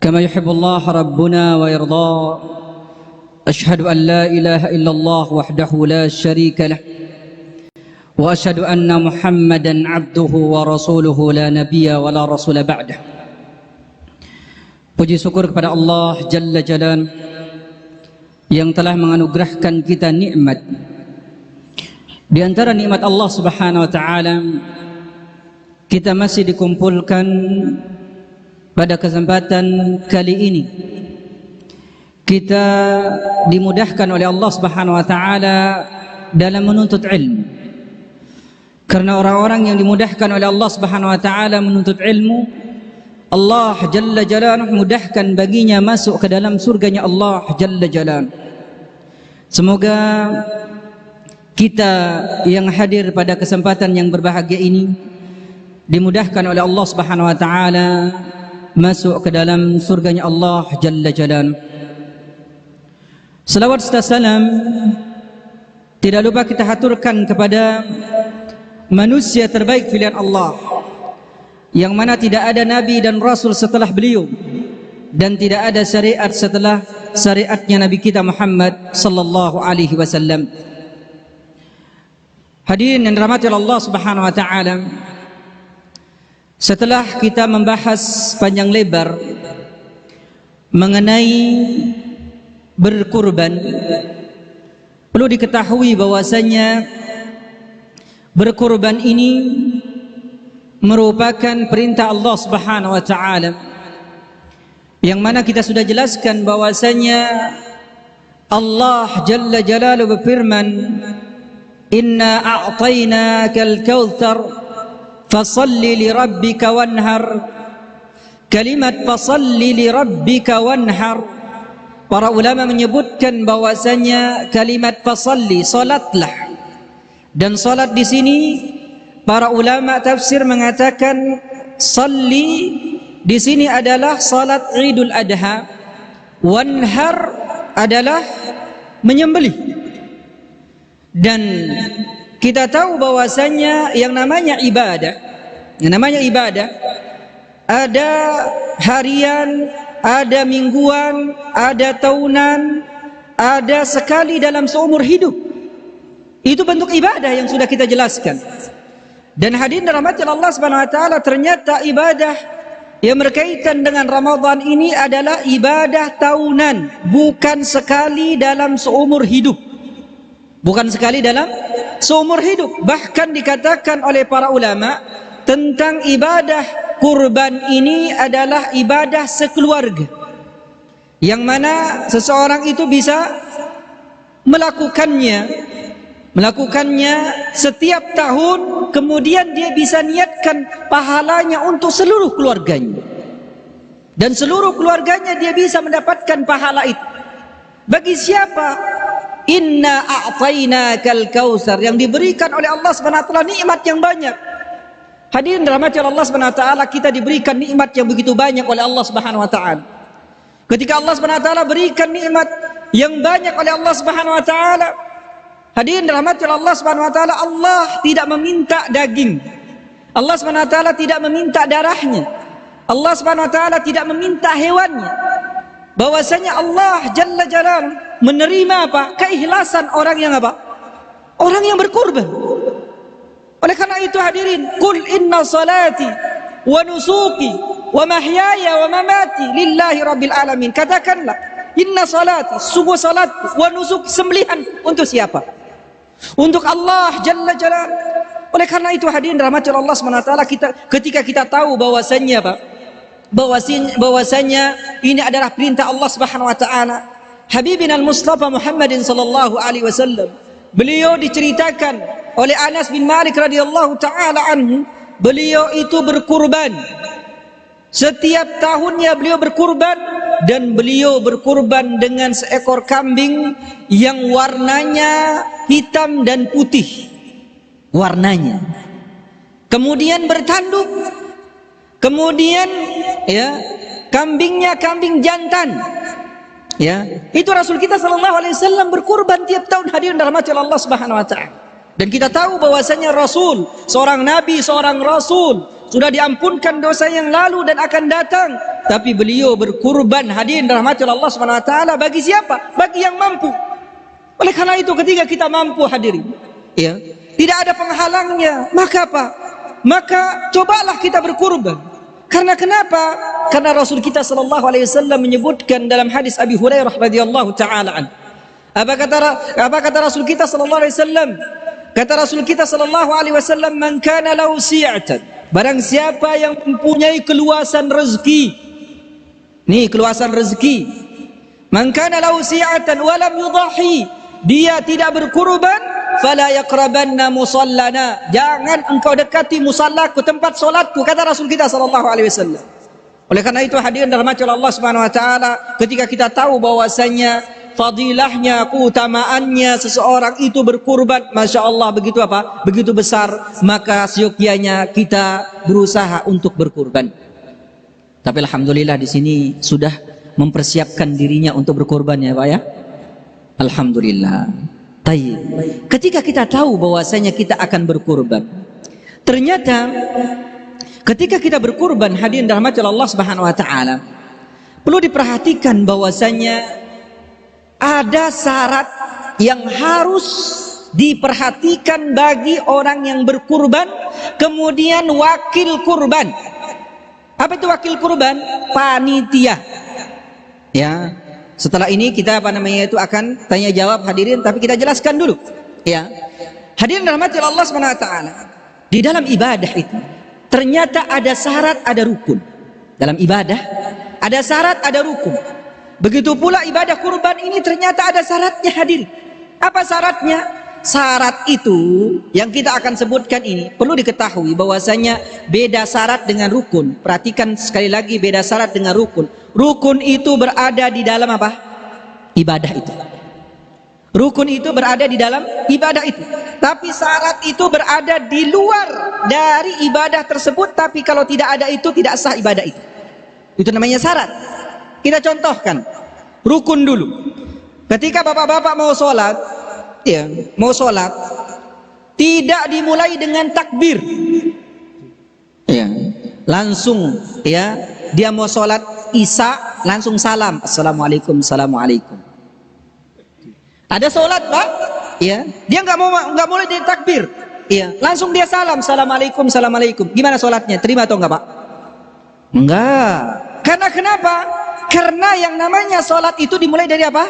كما يحب الله ربنا ويرضى. أشهد أن لا إله إلا الله وحده لا شريك له وأشهد أن محمدا عبده ورسوله لا نبي ولا رسول بعده. Puji syukur kepada Allah Jalla Jalaluhu yang telah menganugerahkan kita nikmat. Di antara nikmat Allah Subhanahu wa taala, kita masih dikumpulkan pada kesempatan kali ini. Kita dimudahkan oleh Allah Subhanahu wa taala dalam menuntut ilmu. Karena orang-orang yang dimudahkan oleh Allah Subhanahu wa taala menuntut ilmu, Allah Jalla Jalaluhu mudahkan baginya masuk ke dalam surganya Allah Jalla Jalaluhu. Semoga kita yang hadir pada kesempatan yang berbahagia ini dimudahkan oleh Allah Subhanahu wa taala masuk ke dalam surganya Allah Jalla Jalaluhu. Salawat serta salam tidak lupa kita haturkan kepada manusia terbaik pilihan Allah, yang mana tidak ada nabi dan rasul setelah beliau, dan tidak ada syariat setelah syariatnya Nabi kita Muhammad sallallahu alaihi wasallam. Hadirin yang dirahmati Allah Subhanahu wa taala, setelah kita membahas panjang lebar mengenai berkurban, perlu diketahui bahwasanya berkurban ini merupakan perintah Allah Subhanahu wa taala, yang mana kita sudah jelaskan bahwasanya Allah Jalla Jalaluhu berfirman, "Inna a'tainakal kautsar fasalli li rabbika wanhar." Kalimat fasalli li rabbika wanhar, para ulama menyebutkan bahwasanya kalimat fasalli, salatlah, dan salat di sini para ulama tafsir mengatakan salli di sini adalah salat Idul Adha, wanhar adalah menyembelih. Dan kita tahu bahwasanya yang namanya ibadah ada harian, ada mingguan, ada tahunan, ada sekali dalam seumur hidup. Itu bentuk ibadah yang sudah kita jelaskan. Dan hadirin dirahmati Allah Subhanahu wa taala, ternyata ibadah yang berkaitan dengan Ramadan ini adalah ibadah tahunan, bukan sekali dalam seumur hidup. Bukan sekali dalam seumur hidup. Bahkan dikatakan oleh para ulama tentang ibadah kurban ini adalah ibadah sekeluarga, yang mana seseorang itu bisa melakukannya setiap tahun, kemudian dia bisa niatkan pahalanya untuk seluruh keluarganya, dan seluruh keluarganya dia bisa mendapatkan pahala itu. Bagi siapa? Inna a'tainakal kautsar, yang diberikan oleh Allah Subhanahu wa taala nikmat yang banyak. Hadirin dirahmati Allah Subhanahu wa taala, kita diberikan nikmat yang begitu banyak oleh Allah Subhanahu wa taala. Ketika Allah Subhanahu wa taala berikan nikmat yang banyak oleh Allah Subhanahu wa taala, hadirin dirahmati Allah Subhanahu wa taala, Allah tidak meminta daging. Allah Subhanahu wa taala tidak meminta darahnya. Allah Subhanahu wa taala tidak meminta hewannya. Bahwasanya Allah Jalla Jalaluhu menerima apa? Keikhlasan orang yang apa? Orang yang berkurban. Oleh karena itu hadirin, qul inna salati wa nusuki wa mahyaya wa mamati lillahi rabbil alamin. Katakanlah, inna salati, sungguh salat, wa nusuk, sembelihan untuk siapa? Untuk Allah Jalla Jalaluhu. Oleh karena itu hadirin rahmati Allah SWT, ketika kita tahu bahwasanya apa? Bahwasanya ini adalah perintah Allah Subhanahu wa taala, Habibina al-Mustafa Muhammadin sallallahu alaihi wasallam, beliau diceritakan oleh Anas bin Malik radhiyallahu taala anhu, beliau itu berkurban. Setiap tahunnya beliau berkurban, dan beliau berkurban dengan seekor kambing yang warnanya hitam dan putih warnanya. Kemudian bertanduk. Kemudian kambingnya kambing jantan. Itu Rasul kita sallallahu alaihi wasallam berkurban tiap tahun, hadirin dirahmati Allah Subhanahu wa taala. Dan kita tahu bahwasanya Rasul, seorang nabi, seorang rasul, sudah diampunkan dosa yang lalu dan akan datang, tapi beliau berkurban. Hadirin rahmati Allah Subhanahu wa taala, bagi siapa? Bagi yang mampu. Oleh karena itu ketika kita mampu hadirin, ya, tidak ada penghalangnya, maka apa? Maka cobalah kita berkurban. Karena kenapa? Karena Rasul kita sallallahu alaihi wasallam menyebutkan dalam hadis Abi Hurairah radhiyallahu taala an. Apa kata Rasul kita sallallahu alaihi wasallam? Kata Rasul kita sallallahu alaihi wasallam, "Man kana lahu si'atan." Barang siapa yang mempunyai keluasan rezeki. Nih, keluasan rezeki. "Man kana lahu si'atan wa lam yudhi." Dia tidak berkurban, fala yaqrabanna musallana. Jangan engkau dekati musallaku, tempat salatku, kata Rasul kita sallallahu alaihi wasallam. Oleh karena itu hadirin dirahmati Allah Subhanahu wa taala, ketika kita tahu bahwasanya fadilahnya, keutamaannya seseorang itu berkurban, masya Allah, begitu apa? Begitu besar, maka seyogyanya kita berusaha untuk berkurban. Tapi alhamdulillah di sini sudah mempersiapkan dirinya untuk berkurban ya Pak ya. Alhamdulillah. Tayyib. Ketika kita tahu bahwasanya kita akan berkurban, ternyata ketika kita berkurban hadirin dirahmati Allah Subhanahu wa taala, perlu diperhatikan bahwasanya ada syarat yang harus diperhatikan bagi orang yang berkurban, kemudian wakil kurban. Apa itu wakil kurban? Panitia. Ya. Setelah ini kita itu akan tanya jawab hadirin, tapi kita jelaskan dulu. Ya. Hadirin rahmati Allah Subhanahu wa taala. Di dalam ibadah itu ternyata ada syarat, ada rukun. Dalam ibadah ada syarat, ada rukun. Begitu pula ibadah kurban ini ternyata ada syaratnya hadirin. Apa syaratnya? Syarat itu yang kita akan sebutkan ini perlu diketahui bahwasanya beda syarat dengan rukun. Perhatikan sekali lagi, beda syarat dengan rukun. Rukun itu berada di dalam apa? Ibadah itu. Rukun itu berada di dalam ibadah itu. Tapi syarat itu berada di luar dari ibadah tersebut. Tapi kalau tidak ada itu, tidak sah ibadah itu. Itu namanya syarat. Kita contohkan rukun dulu. Ketika bapak-bapak mau sholat, ya, mau sholat, tidak dimulai dengan takbir. Ya, langsung ya, dia mau sholat isya langsung salam, assalamualaikum, assalamualaikum. Ada sholat Pak, ya, dia nggak mulai dari takbir, ya, langsung dia salam, assalamualaikum, assalamualaikum. Gimana sholatnya? Terima atau enggak Pak? Enggak. Karena kenapa? Karena yang namanya sholat itu dimulai dari apa?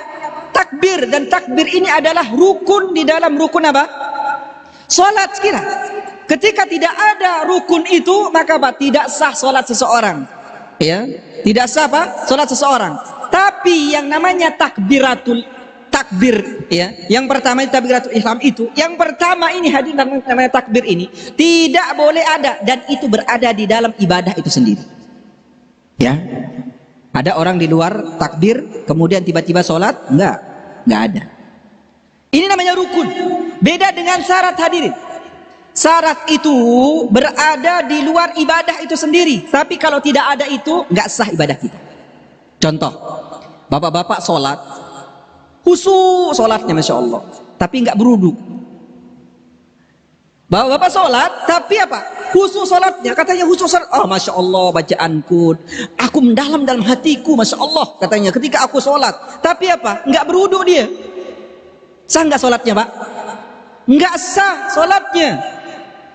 Takbir. Dan takbir ini adalah rukun di dalam rukun apa? Sholat sekira. Ketika tidak ada rukun itu, maka apa? Tidak sah sholat seseorang. Ya, tidak sah apa? Sholat seseorang. Tapi yang namanya takbir, ya, yang pertama itu takbiratul ihram itu, yang pertama ini hadirin namanya takbir ini tidak boleh ada, dan itu berada di dalam ibadah itu sendiri. Ya. Ada orang di luar takbir kemudian tiba-tiba sholat? Enggak ada. Ini namanya rukun. Beda dengan syarat hadirin. Syarat itu berada di luar ibadah itu sendiri. Tapi kalau tidak ada itu, enggak sah ibadah kita. Contoh, bapak-bapak sholat, khusyuk sholatnya masya Allah, tapi enggak berwudu. Bapak-bapak sholat, tapi apa? Khusyuk sholatnya, katanya khusyuk sholat. Oh masya Allah bacaanku, aku mendalam dalam hatiku, masya Allah katanya ketika aku sholat. Tapi apa? Enggak berwudu dia. Sah enggak sholatnya Pak? Enggak sah sholatnya.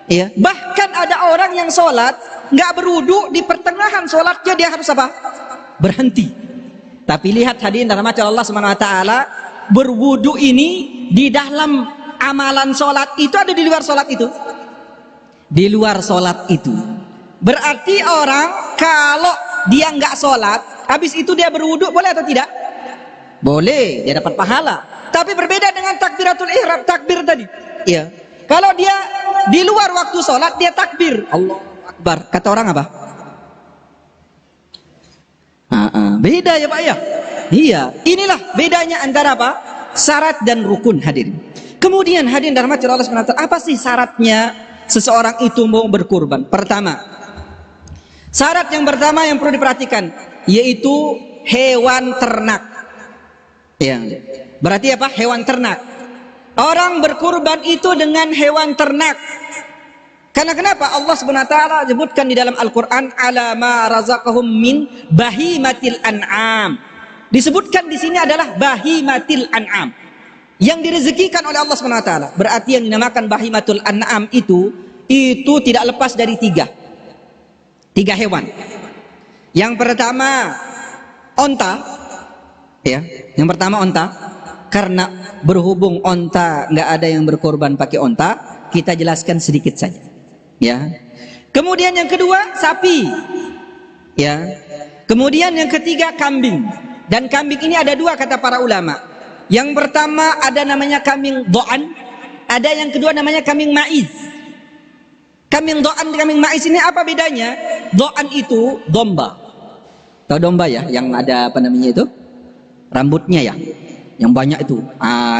Ya. Bahkan ada orang yang sholat enggak berwudu, di pertengahan sholatnya dia harus apa? Berhenti. Tapi lihat hadirin rahmati Allah Subhanahu wa taala, berwudu ini di dalam amalan sholat itu ada di luar sholat itu. Di luar sholat itu berarti orang kalau dia nggak sholat, habis itu dia berwudu, boleh atau tidak? Boleh, dia dapat pahala. Tapi berbeda dengan takbiratul ihram, takbir tadi. Iya. Kalau dia di luar waktu sholat, dia takbir Allahu Akbar. Kata orang apa? Beda ya Pak ya. Iya. Inilah bedanya antara apa? Syarat dan rukun hadirin. Kemudian hadirin rahmati Allah SWT, apa sih syaratnya seseorang itu mau berkurban? Pertama, syarat yang pertama yang perlu diperhatikan yaitu hewan ternak. Ya, berarti apa? Hewan ternak. Orang berkurban itu dengan hewan ternak. Karena kenapa? Allah Subhanahu wa taala sebutkan di dalam Al-Qur'an ala ma razaqahum min bahimatil an'am. Disebutkan di sini adalah bahimatil an'am, yang direzekikan oleh Allah Subhanahu wa taala. Berarti yang dinamakan bahimatul an'am itu tidak lepas dari tiga hewan. Yang pertama onta, ya. Yang pertama onta, karena berhubung onta nggak ada yang berkorban pakai onta, kita jelaskan sedikit saja, ya. Kemudian yang kedua sapi, ya. Kemudian yang ketiga kambing. Dan kambing ini ada dua kata para ulama. Yang pertama ada namanya kambing do'an, ada yang kedua namanya kambing maiz. Kambing do'an, kambing maiz ini apa bedanya? Do'an itu domba. Tahu domba ya, yang ada apa namanya itu? Rambutnya ya, yang banyak itu.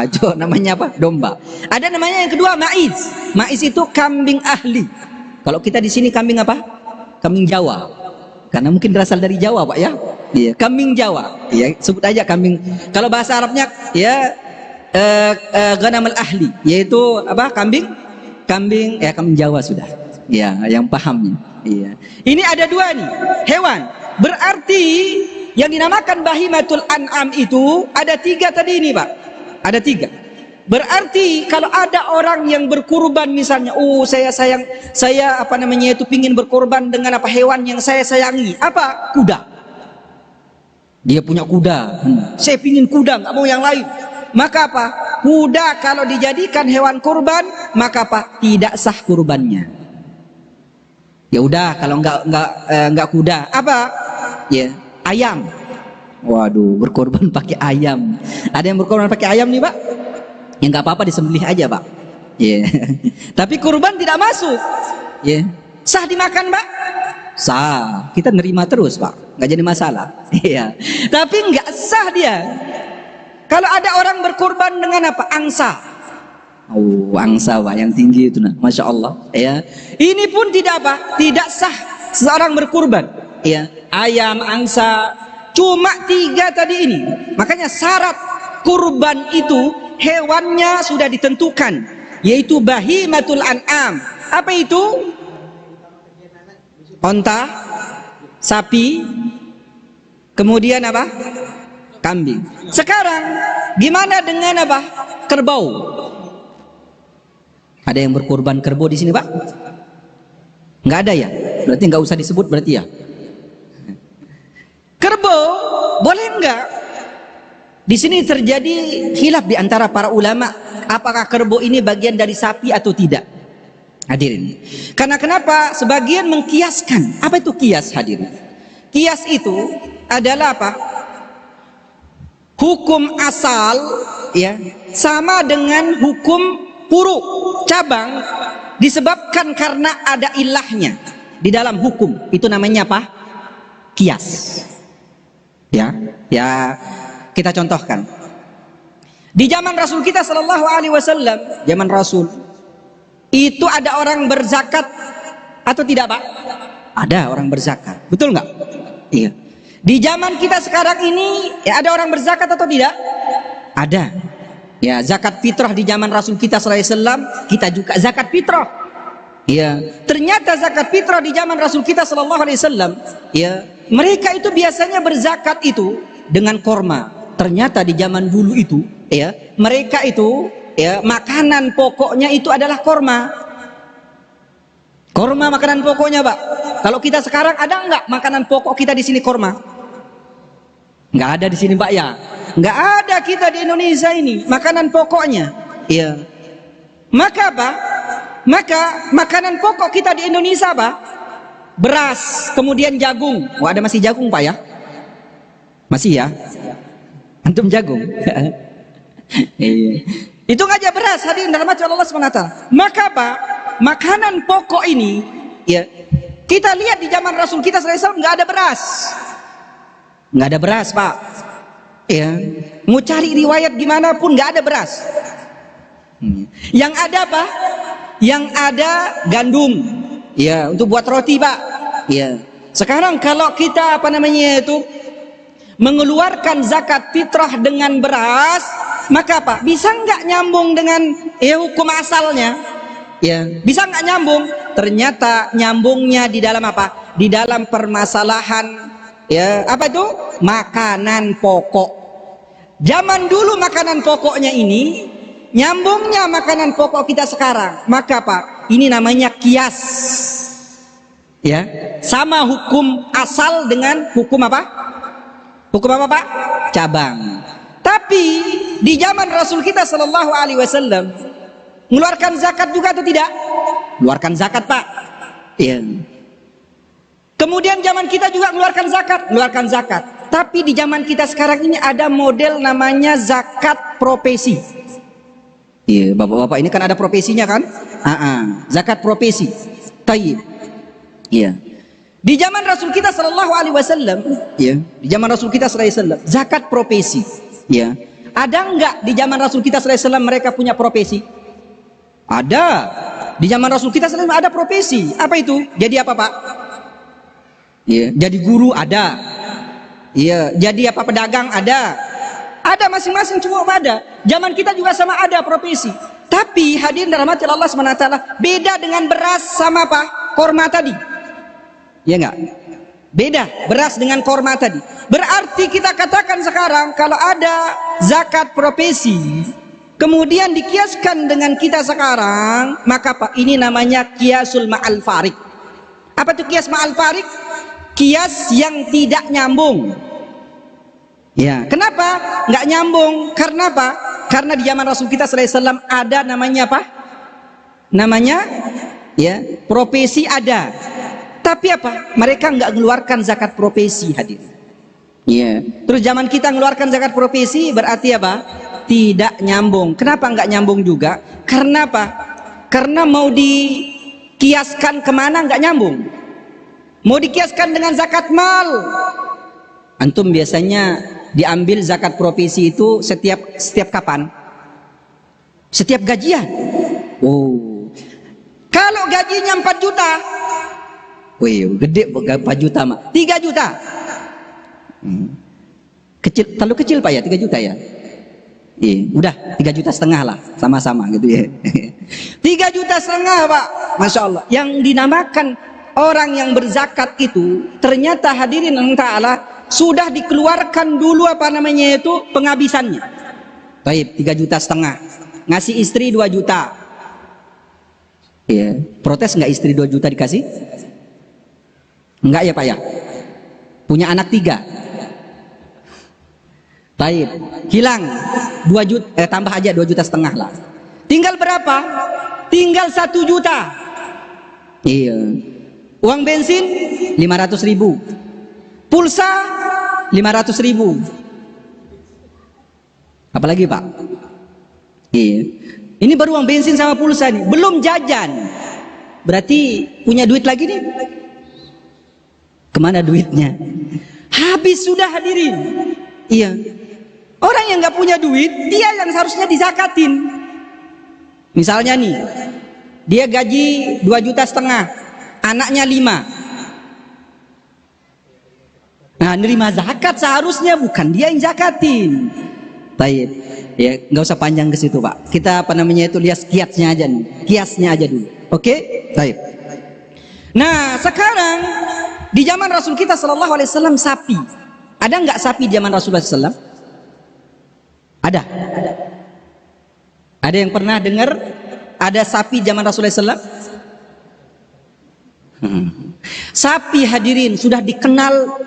Itu namanya apa? Domba. Ada namanya yang kedua maiz. Maiz itu kambing ahli. Kalau kita di sini kambing apa? Kambing Jawa. Karena mungkin berasal dari Jawa, Pak ya. Iya, kambing Jawa. Ya, sebut aja kambing. Kalau bahasa Arabnya ya ghanamul ahli, yaitu apa? Kambing Jawa sudah. Ya, yang pahamnya. Iya. Ini ada dua nih hewan. Berarti yang dinamakan bahimatul an'am itu ada tiga tadi ini, Pak. Ada tiga. Berarti kalau ada orang yang berkurban misalnya, saya apa namanya itu pingin berkorban dengan apa hewan yang saya sayangi, apa? Kuda. Dia punya kuda. Saya pingin kuda, nggak mau yang lain. Maka apa? Kuda kalau dijadikan hewan kurban, maka apa? Tidak sah kurbannya. Ya udah, kalau nggak kuda, apa? Ya, ayam. Waduh, berkorban pakai ayam. Ada yang berkorban pakai ayam nih, Pak? Ya nggak apa-apa, disembelih aja, Pak. Ya. Tapi kurban tidak masuk. Ya. Sah dimakan, Pak? Sah. Kita nerima terus, Pak. Nggak jadi masalah. Iya. Tapi nggak sah dia. Kalau ada orang berkorban dengan apa? Angsa. Oh, angsa, Pak, yang tinggi itu, nah. Masya Allah. Ya. Ini pun tidak apa? Tidak sah seseorang berkorban. Ya. Ayam, angsa. Cuma tiga tadi ini. Makanya syarat kurban itu hewannya sudah ditentukan, yaitu bahimatul an'am. Apa itu? Onta, sapi, kemudian apa? Kambing. Sekarang gimana dengan apa? Kerbau. Ada yang berkorban kerbau di sini, Pak? Nggak ada ya? Berarti nggak usah disebut berarti ya. Kerbau boleh nggak? Di sini terjadi khilaf di antara para ulama, apakah kerbau ini bagian dari sapi atau tidak. Hadirin. Karena kenapa? Sebagian mengkiaskan. Apa itu kias, hadirin? Kias itu adalah apa? Hukum asal ya sama dengan hukum furu, cabang, disebabkan karena ada ilahnya di dalam hukum. Itu namanya apa? Kias. Ya. Kita contohkan. Di zaman Rasul kita sallallahu alaihi wasallam, zaman Rasul, itu ada orang berzakat atau tidak, Pak? Ada orang berzakat. Betul nggak? Iya. Di zaman kita sekarang ini, ya ada orang berzakat atau tidak? Ada. Ya, zakat fitrah di zaman Rasul kita sallallahu alaihi wasallam, kita juga zakat fitrah. Ya, ternyata zakat fitrah di zaman Rasul kita sallallahu alaihi wasallam, ya, mereka itu biasanya berzakat itu dengan korma. Ternyata di zaman dulu itu, ya, mereka itu, ya, makanan pokoknya itu adalah korma. Korma makanan pokoknya, Pak. Kalau kita sekarang ada nggak makanan pokok kita di sini korma? Nggak ada di sini, Pak ya. Nggak ada kita di Indonesia ini makanan pokoknya. Ya. Maka apa? Maka makanan pokok kita di Indonesia apa? Beras, kemudian jagung. Wah, ada masih jagung, Pak ya? Masih ya? Antum jagung. Itu aja beras, hadirin dalam hati Allah SWT. Maka apa? Makanan pokok ini, ya, kita lihat di zaman Rasul kita SAW nggak ada beras. Nggak ada beras, Pak. Ya, mau cari riwayat gimana pun nggak ada beras. Yang ada apa? Yang ada gandum. Ya, untuk buat roti, Pak. Ya. Sekarang kalau kita apa namanya itu mengeluarkan zakat fitrah dengan beras, maka apa? Bisa nggak nyambung dengan hukum asalnya? Ya, bisa nggak nyambung? Ternyata nyambungnya di dalam apa? Di dalam permasalahan, ya, apa itu? Makanan pokok. Zaman dulu makanan pokoknya ini nyambungnya makanan pokok kita sekarang. Maka apa? Ini namanya kias. Ya, sama hukum asal dengan hukum apa? Hukum apa, Pak? Cabang. Tapi di zaman Rasul kita Shallallahu Alaihi Wasallam mengeluarkan zakat juga atau tidak? Mengeluarkan zakat, Pak. Iya. Kemudian zaman kita juga mengeluarkan zakat. Tapi di zaman kita sekarang ini ada model namanya zakat profesi. Iya, bapak-bapak ini kan ada profesinya kan? Zakat profesi. Tayyib. Iya. Di zaman Rasul kita Shallallahu Alaihi Wasallam, ya, di zaman Rasul kita Sallallahu Alaihi Wasallam, zakat profesi. Ya, ada enggak di zaman Rasul kita Sallallahu Alaihi Wasallam mereka punya profesi? Ada. Di zaman Rasul kita Sallallahu Alaihi Wasallam ada profesi. Apa itu? Jadi apa, Pak? Ya, jadi guru ada. Iya, jadi apa, pedagang ada. Ada, masing-masing cuma ada. Zaman kita juga sama ada profesi. Tapi hadirin dirahmati Allah SWT, beda dengan beras sama apa? Korma tadi. Ya enggak? Beda beras dengan korma tadi. Berarti kita katakan sekarang kalau ada zakat profesi kemudian dikiaskan dengan kita sekarang, maka Pak, ini namanya kiasul ma'al farik. Apa itu kias ma'al farik? Kias yang tidak nyambung. Ya, kenapa nggak nyambung? Karena apa? Karena di zaman Rasul kita sallallahu alaihi wasallam ada namanya apa? Namanya ya, profesi ada. Tapi apa? Mereka nggak mengeluarkan zakat profesi, hadir. Iya. Terus zaman kita mengeluarkan zakat profesi berarti apa? Tidak nyambung. Kenapa nggak nyambung juga? Karena apa? Karena mau dikiaskan kemana nggak nyambung. Mau dikiaskan dengan zakat mal. Antum biasanya diambil zakat profesi itu setiap kapan? Setiap gajian. Oh. Kalau gajinya 4 juta, wih, gede 4 juta, Mak. 3 juta. Kecil, terlalu kecil Pak ya, 3 juta ya. Udah 3,5 juta lah, sama-sama gitu ya. 3,5 juta Pak, Masya Allah. Yang dinamakan orang yang berzakat itu ternyata hadirin Allah Ta'ala sudah dikeluarkan dulu apa namanya itu penghabisannya. Baik, 3,5 juta. Ngasih istri 2 juta. Iya, protes nggak istri 2 juta dikasih? Enggak ya Pak ya? Punya anak 3. Baik, hilang 2 juta, tambah aja 2,5 juta lah. Tinggal berapa? Tinggal 1 juta. Iya. Uang bensin 500.000. Pulsa 500.000. Apalagi Pak? Iya. Ini baru uang bensin sama pulsa nih, belum jajan. Berarti punya duit lagi nih? Kemana duitnya? Habis sudah hadirin. Iya. Orang yang nggak punya duit, dia yang seharusnya dizakatin. Misalnya nih, dia gaji 2,5 juta, anaknya 5. Nah, nerima zakat seharusnya, bukan dia yang zakatin. Baik, ya nggak usah panjang ke situ Pak. Kita apa namanya itu lihat kiasnya aja nih, kiasnya aja dulu. Oke? Baik. Nah, sekarang di zaman Rasul kita Shallallahu Alaihi Wasallam sapi, ada nggak sapi di zaman Rasulullah SAW? Ada. Ada yang pernah dengar ada sapi zaman Rasulullah SAW? Sapi hadirin sudah dikenal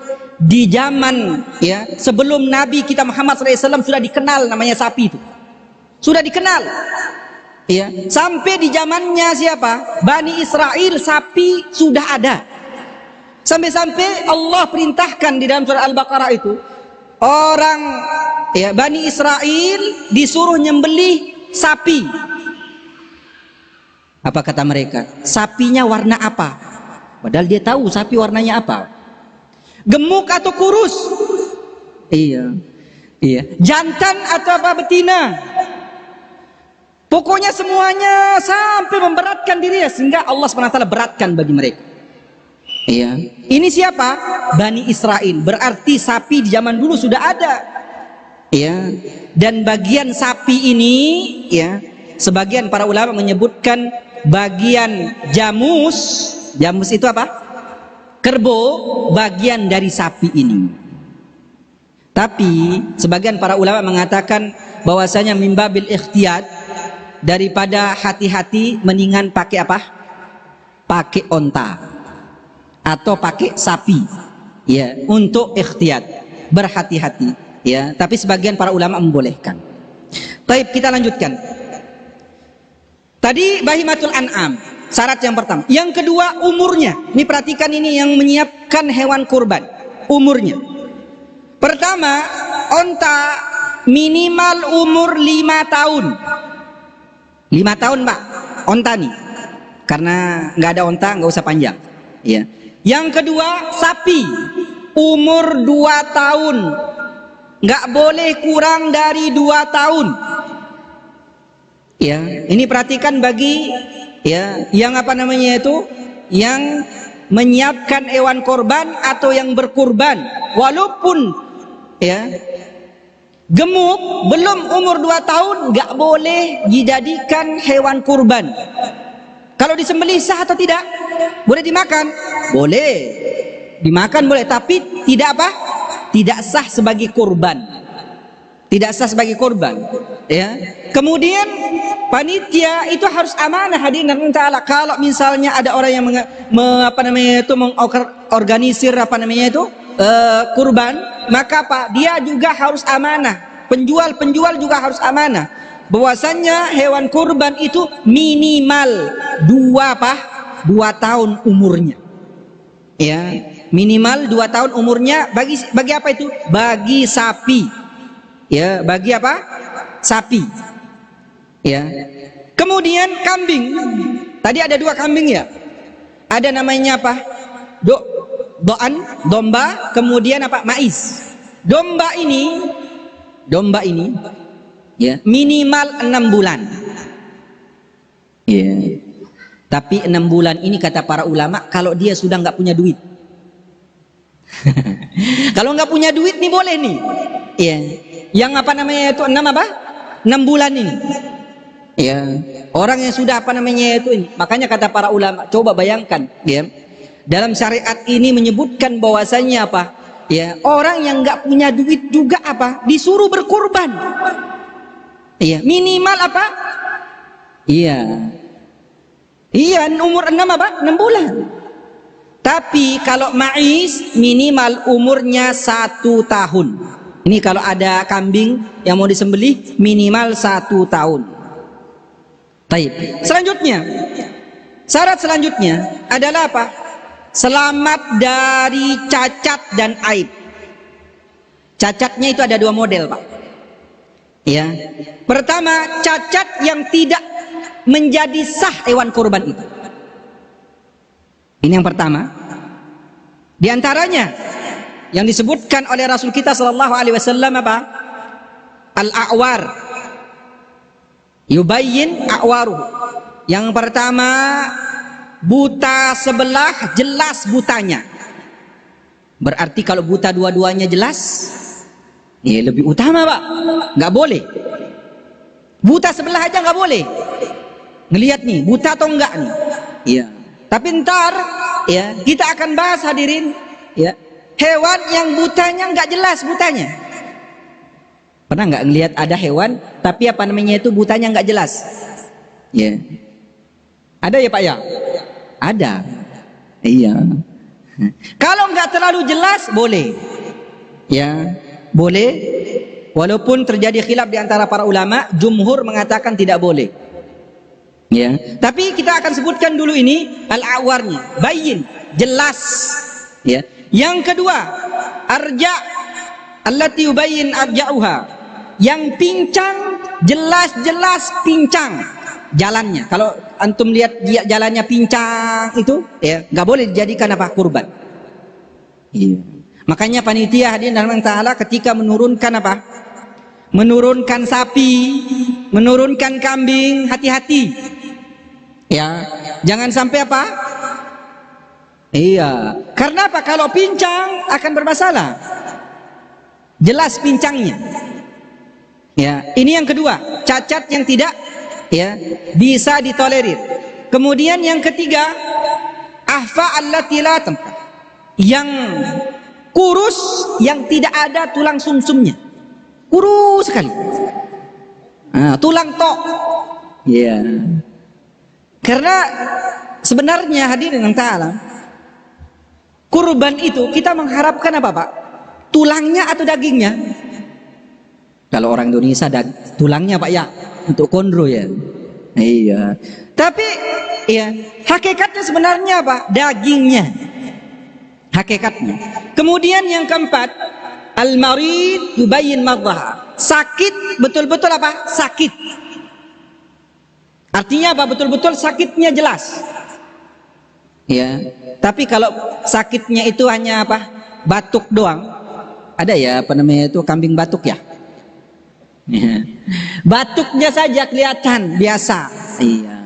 di zaman ya sebelum Nabi kita Muhammad SAW sudah dikenal namanya sapi itu. Sudah dikenal. Ya, sampai di zamannya siapa? Bani Israel sapi sudah ada. Sampai-sampai Allah perintahkan di dalam surah Al-Baqarah itu orang ya Bani Israel disuruh nyembelih sapi. Apa kata mereka? Sapinya warna apa? Padahal dia tahu sapi warnanya apa. Gemuk atau kurus? Iya. Iya. Jantan atau apa betina? Pokoknya semuanya sampai memberatkan dirinya sehingga Allah SWT beratkan bagi mereka. Iya. Ini siapa? Bani Israel. Berarti sapi di zaman dulu sudah ada. Iya. Dan bagian sapi ini ya sebagian para ulama menyebutkan bagian jamus itu apa? Kerbau, bagian dari sapi ini. Tapi sebagian para ulama mengatakan bahwasanya mimbabil ikhtiyat, daripada hati-hati mendingan pakai apa? Pakai onta atau pakai sapi, ya, untuk ikhtiyat, berhati-hati, ya. Tapi sebagian para ulama membolehkan. Baik, kita lanjutkan. Tadi bahimatul an'am, syarat yang pertama. Yang kedua, umurnya. Ini perhatikan, ini yang menyiapkan hewan kurban, umurnya. Pertama, onta minimal umur 5 tahun. 5 tahun, Pak, onta nih. Karena nggak ada onta, nggak usah panjang, ya. Yang kedua, sapi umur 2 tahun, nggak boleh kurang dari 2 tahun. Ya, ini perhatikan bagi, ya, yang apa namanya itu, yang menyiapkan hewan korban atau yang berkurban, walaupun, ya, gemuk, belum umur 2 tahun, nggak boleh dijadikan hewan kurban. Kalau disembelih sah atau tidak? Boleh dimakan? Boleh. Dimakan boleh, tapi tidak apa? Tidak sah sebagai kurban. Tidak sah sebagai kurban, ya. Kemudian panitia itu harus amanah, hadirin Allah Ta'ala. Kalau misalnya ada orang yang mengorganisir kurban, maka apa? Dia juga harus amanah. Penjual juga harus amanah. Bahwasannya hewan kurban itu minimal 2 tahun umurnya, ya, minimal 2 tahun umurnya. Bagi apa itu? Bagi sapi, ya, bagi apa? Sapi, ya. Kemudian kambing, tadi ada 2 kambing, ya. Ada namanya apa? Domba, kemudian apa? Maiz. Domba ini, ya, minimal 6 bulan. Ya. Tapi 6 bulan ini kata para ulama, kalau dia sudah nggak punya duit. Kalau nggak punya duit nih boleh nih. Ya. Yang apa namanya itu 6 bulan ini. Ya. Orang yang sudah apa namanya itu ini. Makanya kata para ulama, coba bayangkan, ya. Dalam syariat ini menyebutkan bahwasanya apa? Ya, orang yang nggak punya duit juga apa? Disuruh berkurban. Iya, minimal apa? Iya, umur 6 bulan. Tapi kalau maiz minimal umurnya 1 tahun. Ini kalau ada kambing yang mau disembelih minimal 1 tahun. Baik. Selanjutnya, syarat selanjutnya adalah apa? Selamat dari cacat dan aib. Cacatnya itu ada 2 model, Pak. Ya, pertama, cacat yang tidak menjadi sah hewan kurban itu. Ini yang pertama. Di antaranya yang disebutkan oleh Rasul kita Shallallahu Alaihi Wasallam apa? Al-a'war, yubayyin a'waruh. Yang pertama, buta sebelah, jelas butanya. Berarti kalau buta dua-duanya jelas, ya lebih utama, Pak. Nggak boleh. Buta sebelah aja nggak boleh. Ngelihat nih, buta atau enggak nih. Iya. Tapi ntar, ya, kita akan bahas, hadirin, ya, hewan yang butanya nggak jelas butanya. Pernah nggak ngelihat ada hewan, tapi apa namanya itu butanya nggak jelas? Ya. Ada ya, Pak, ya? Ada. Iya. Kalau nggak terlalu jelas, boleh. Ya. Boleh, walaupun terjadi khilaf di antara para ulama, jumhur mengatakan tidak boleh. Ya, tapi kita akan sebutkan dulu ini al-awarnya, bayyin, jelas. Ya. Yang kedua, arja, allati yubayyin arja'uha, yang pincang, jelas-jelas pincang jalannya. Kalau antum lihat jalannya pincang itu, ya, nggak boleh dijadikan apa? Kurban. Iya. Makanya panitia hadirin Allah Ta'ala ketika menurunkan apa? Menurunkan sapi, menurunkan kambing, hati-hati. Ya, jangan sampai apa? Iya. Karena apa? Kalau pincang akan bermasalah. Jelas pincangnya. Ya, ini yang kedua, cacat yang tidak ya, bisa ditolerir. Kemudian yang ketiga, ahfa allati la tamka, yang kurus, yang tidak ada tulang sumsumnya, kurus sekali, tulang tok, ya. Karena sebenarnya hadirin yang ta'ala, kurban itu kita mengharapkan apa Pak? Tulangnya atau dagingnya? Kalau orang Indonesia tulangnya Pak ya, untuk kondro ya. Iya. Tapi ya, hakikatnya sebenarnya apa? Dagingnya. Hakikatnya. Kemudian yang keempat, al-marid yubayyin madhaha. Sakit betul-betul apa? Sakit. Artinya apa? Betul-betul sakitnya jelas. Ya. Tapi kalau sakitnya itu hanya apa? Batuk doang. Ada ya apa namanya itu, kambing batuk ya? Ya. Batuknya saja kelihatan biasa. Iya.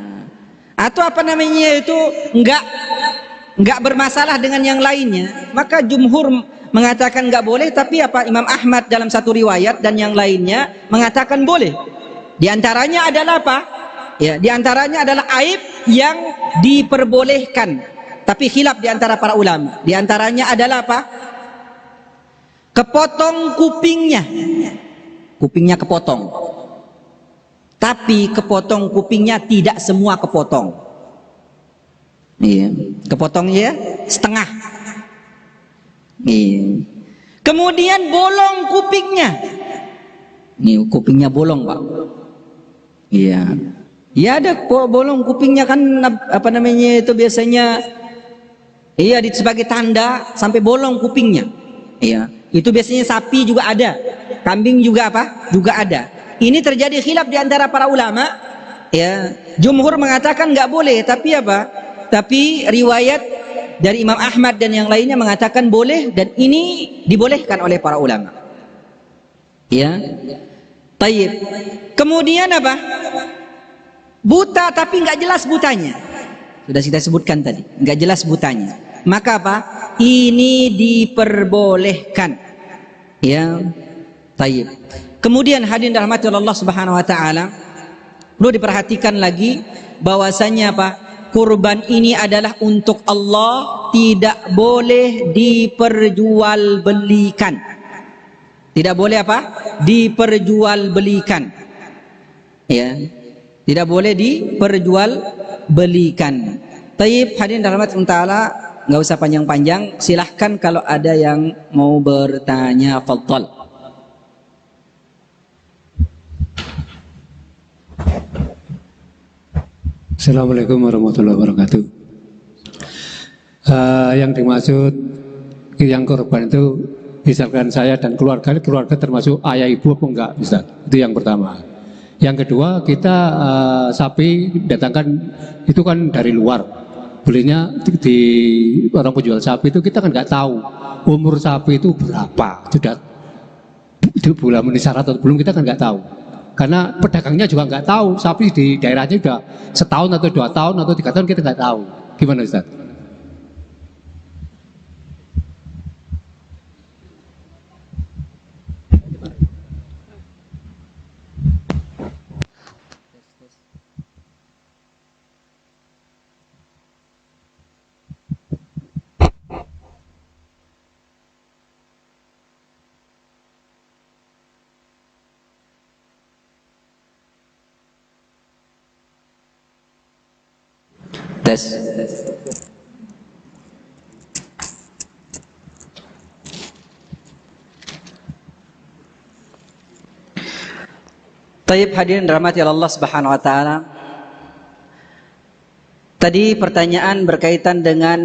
Atau apa namanya itu enggak bermasalah dengan yang lainnya, maka jumhur mengatakan enggak boleh. Tapi apa, Imam Ahmad dalam satu riwayat dan yang lainnya mengatakan boleh. Di antaranya adalah apa? Ya, di antaranya adalah aib yang diperbolehkan. Tapi khilaf di antara para ulama. Di antaranya adalah apa? Kepotong kupingnya. Kupingnya kepotong. Tapi kepotong kupingnya tidak semua kepotong. Iya, kepotong ya setengah. Iya. Kemudian bolong kupingnya. Ini kupingnya bolong, Pak. Iya. Ya ada bolong kupingnya kan, apa namanya itu biasanya, iya, sebagai tanda sampai bolong kupingnya. Iya. Itu biasanya sapi juga ada, kambing juga apa? Juga ada. Ini terjadi khilaf di antara para ulama. Ya, jumhur mengatakan nggak boleh, tapi apa? Tapi riwayat dari Imam Ahmad dan yang lainnya mengatakan boleh, dan ini dibolehkan oleh para ulama. Ya, tayyib. Kemudian apa? Buta tapi nggak jelas butanya. Sudah kita sebutkan tadi, nggak jelas butanya. Maka apa? Ini diperbolehkan. Ya, tayyib. Kemudian hadirin rahmati Allah Subhanahu wa taala, perlu diperhatikan lagi bahwasanya apa? Kurban ini adalah untuk Allah, tidak boleh diperjualbelikan. Tidak boleh apa? Diperjualbelikan. Ya. Tidak boleh diperjualbelikan. Tayyib, hadirin rahmati Allah taala, enggak usah panjang-panjang, silahkan kalau ada yang mau bertanya, fadhal. Assalamualaikum warahmatullahi wabarakatuh. Yang dimaksud yang korban itu misalkan saya dan keluarga termasuk ayah ibu apa enggak, Ustaz? Itu yang pertama. Yang kedua, kita sapi datangkan itu kan dari luar, belinya di orang penjual sapi itu, kita kan nggak tahu umur sapi itu berapa, sudah itu bulan memenuhi syarat atau belum, kita kan nggak tahu. Karena pedagangnya juga nggak tahu sapi di daerahnya sudah setahun atau 2 tahun atau 3 tahun, kita nggak tahu. Gimana Ustaz? Tes. Tayyib, hadirin rahmati Allah Subhanahu wa taala. Tadi pertanyaan berkaitan dengan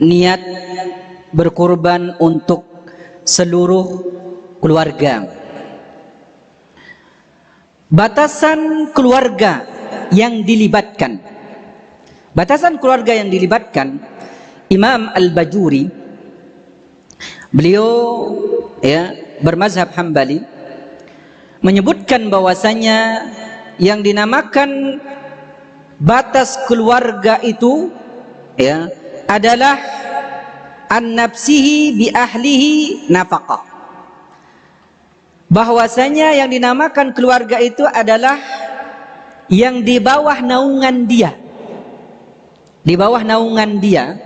niat berkurban untuk seluruh keluarga. Batasan keluarga yang dilibatkan. Batasan keluarga yang dilibatkan, Imam Al-Bajuri, beliau ya bermazhab Hambali, menyebutkan bahwasanya yang dinamakan batas keluarga itu ya adalah an-nafsihi bi ahlihi nafaqah. Bahwasanya yang dinamakan keluarga itu adalah yang di bawah naungan dia. Di bawah naungan dia.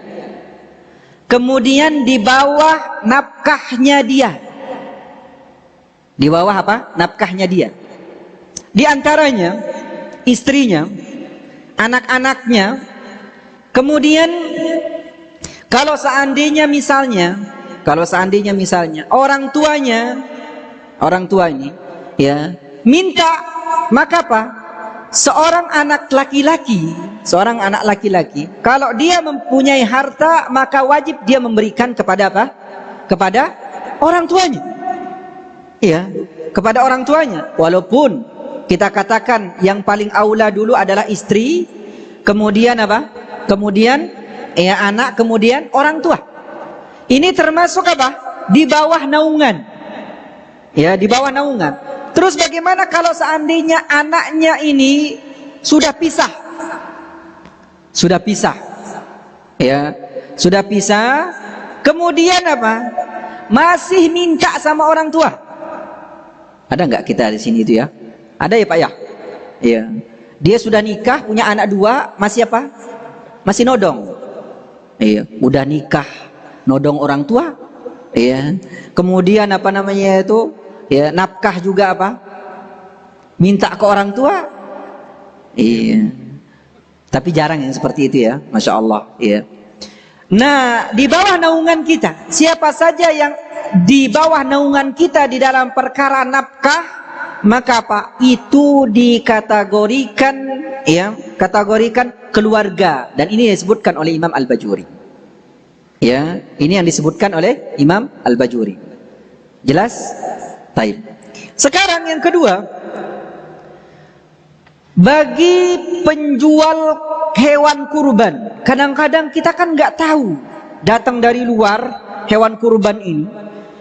Kemudian di bawah nafkahnya dia. Di bawah apa? Nafkahnya dia. Di antaranya istrinya, anak-anaknya. Kemudian kalau seandainya misalnya orang tuanya ini ya minta, maka apa? Seorang anak laki-laki kalau dia mempunyai harta, maka wajib dia memberikan kepada apa? Kepada orang tuanya. Ya, kepada orang tuanya. Walaupun kita katakan yang paling aula dulu adalah istri, kemudian apa? Kemudian ya anak, kemudian orang tua. Ini termasuk apa? Di bawah naungan. Ya, di bawah naungan. Terus bagaimana kalau seandainya anaknya ini sudah pisah? Sudah pisah. Ya, sudah pisah. Kemudian apa? Masih minta sama orang tua. Ada nggak kita di sini itu ya? Ada ya Pak ya? Iya. Dia sudah nikah, punya anak 2, masih apa? Masih nodong. Iya, udah nikah, nodong orang tua. Iya. Kemudian apa namanya itu? Ya, nafkah juga apa? Minta ke orang tua. Iya. Tapi jarang yang seperti itu ya, Masya Allah. Iya. Nah, di bawah naungan kita, siapa saja yang di bawah naungan kita di dalam perkara nafkah, maka apa? Itu dikategorikan ya, kategorikan keluarga, dan ini disebutkan oleh Imam Al-Bajuri. Ya, ini yang disebutkan oleh Imam Al-Bajuri. Jelas? Baik. Sekarang yang kedua, bagi penjual hewan kurban, kadang-kadang kita kan nggak tahu datang dari luar hewan kurban ini,